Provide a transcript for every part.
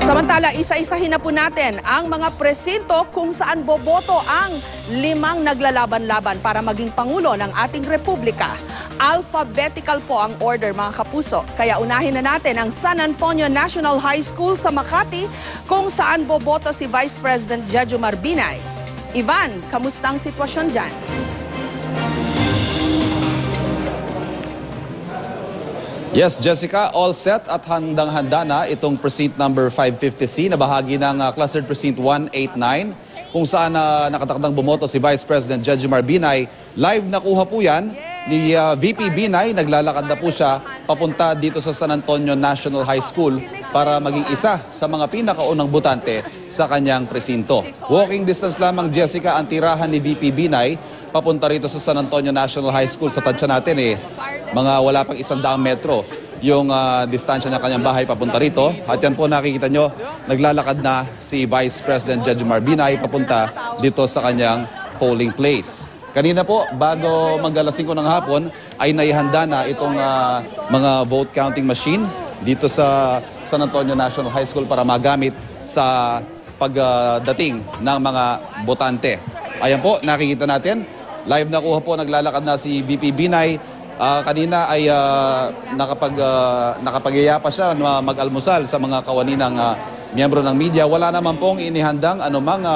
Samantala, isa-isahin na po natin ang mga presinto kung saan boboto ang 5 naglalaban-laban para maging Pangulo ng ating Republika. Alphabetical po ang order, mga kapuso. Kaya unahin na natin ang San Antonio National High School sa Makati kung saan boboto si Vice President Jejomar Binay. Ivan, kamusta ang sitwasyon dyan? Yes, Jessica, all set at handang-handa na itong precinct number 550C na bahagi ng clustered precinct 189 kung saan nakatakdang bumoto si Vice President Jejomar Binay. Live nakuha po yan ni VP Binay. Naglalakad na po siya papunta dito sa San Antonio National High School para maging isa sa mga pinakaunang botante sa kanyang presinto. Walking distance lamang, Jessica, ang tirahan ni VP Binay papunta rito sa San Antonio National High School. Sa tansya natin mga wala pang 100 metro yung distansya ng kanyang bahay papunta rito. At yan po nakikita nyo, naglalakad na si Vice President Jejomar Binay papunta dito sa kanyang polling place. Kanina po, bago mag-alas 5 ng hapon, ay naihanda na itong mga vote counting machine dito sa San Antonio National High School para magamit sa pagdating ng mga botante. Ayan po, nakikita natin. Live na kuha po, naglalakad na si VP Binay. Kanina ay nakapag-iya pa siya na mag-almusal sa mga kawani ng miyembro ng media. Wala naman pong inihandang anumang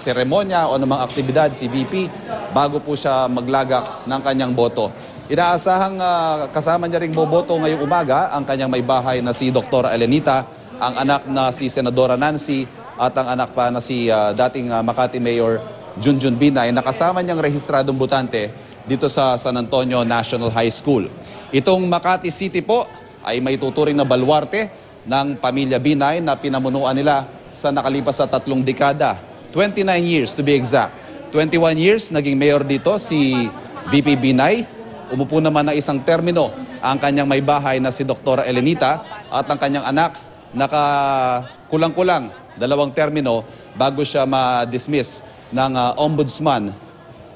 seremonya o anumang aktibidad si VP bago po siya maglagak ng kanyang boto. Inaasahang kasama niya ring boboto ngayong umaga ang kanyang may bahay na si Dr. Elenita, ang anak na si Senadora Nancy at ang anak pa na si dating Makati Mayor Junjun Binay, nakasama niyang rehistradong botante dito sa San Antonio National High School. Itong Makati City po ay may tuturing na baluarte ng pamilya Binay na pinamunuan nila sa nakalipas sa 3 dekada. 29 years to be exact. 21 years naging mayor dito si VP Binay. Umupo naman na isang termino ang kanyang may bahay na si Dr. Elenita at ang kanyang anak nakakulang-kulang 2 termino bago siya ma-dismiss ng ombudsman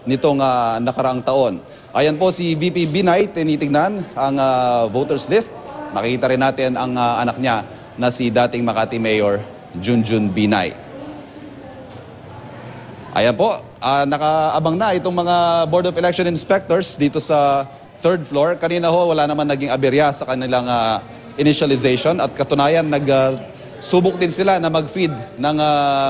nitong nakaraang taon. Ayan po si VP Binay, tinitignan ang voters list. Makikita rin natin ang anak niya na si dating Makati Mayor Junjun Binay. Ayan po, nakaabang na itong mga Board of Election Inspectors dito sa 3rd floor. Kanina ho, wala naman naging aberya sa kanilang initialization at katunayan subok din sila na mag-feed ng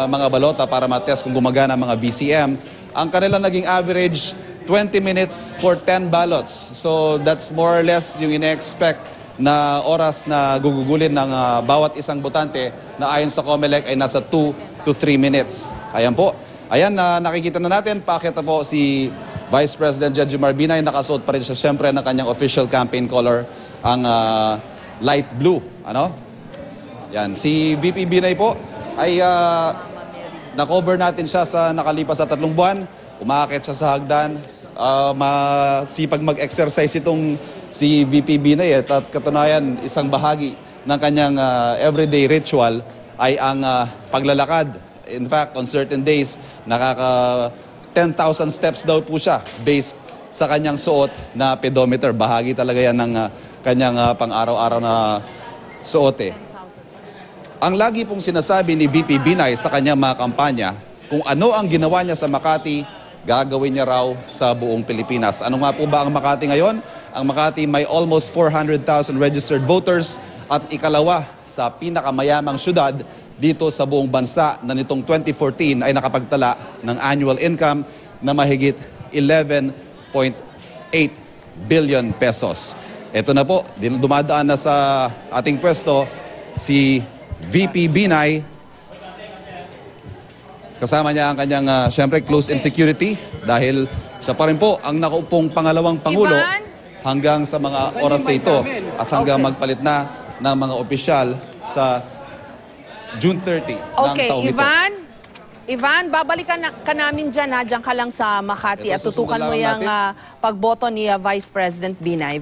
mga balota para matest kung gumagana ang mga VCM. Ang kanilang naging average, 20 minutes for 10 ballots. So that's more or less yung ine-expect na oras na gugugulin ng bawat isang botante na ayon sa COMELEC ay nasa 2 to 3 minutes. Ayan po. Ayan, nakikita na natin, paakyat na po si Vice President Jejomar Binay. Nakasuot pa rin siya siyempre ng kanyang official campaign color, ang light blue. Yan, si VP Binay po ay na-cover natin siya sa nakalipas sa 3 buwan. Umaakit siya sa hagdan. Masipag mag-exercise itong si VP Binay at katunayan isang bahagi ng kanyang everyday ritual ay ang paglalakad. In fact, on certain days, nakaka 10,000 steps daw po siya based sa kanyang suot na pedometer. Bahagi talaga yan ng kanyang pang-araw-araw na suot Ang lagi pong sinasabi ni VP Binay sa kanyang mga kampanya, kung ano ang ginawa niya sa Makati, gagawin niya raw sa buong Pilipinas. Ano nga po ba ang Makati ngayon? Ang Makati may almost 400,000 registered voters at ikalawa sa pinakamayamang syudad dito sa buong bansa na nitong 2014 ay nakapagtala ng annual income na mahigit 11.8 billion pesos. Ito na po, dumadaan na sa ating pwesto si VP Binay. Kasama niya ang kanyang, siyempre, close in security dahil siya pa rin po ang nakuupong pangalawang Pangulo hanggang sa mga oras na ito at hanggang magpalit na ng mga opisyal sa June 30 ng taong ito. Ivan, babalikan ka namin dyan. Diyan ka lang sa Makati at tutukan mo yung pagboto ni Vice President Binay.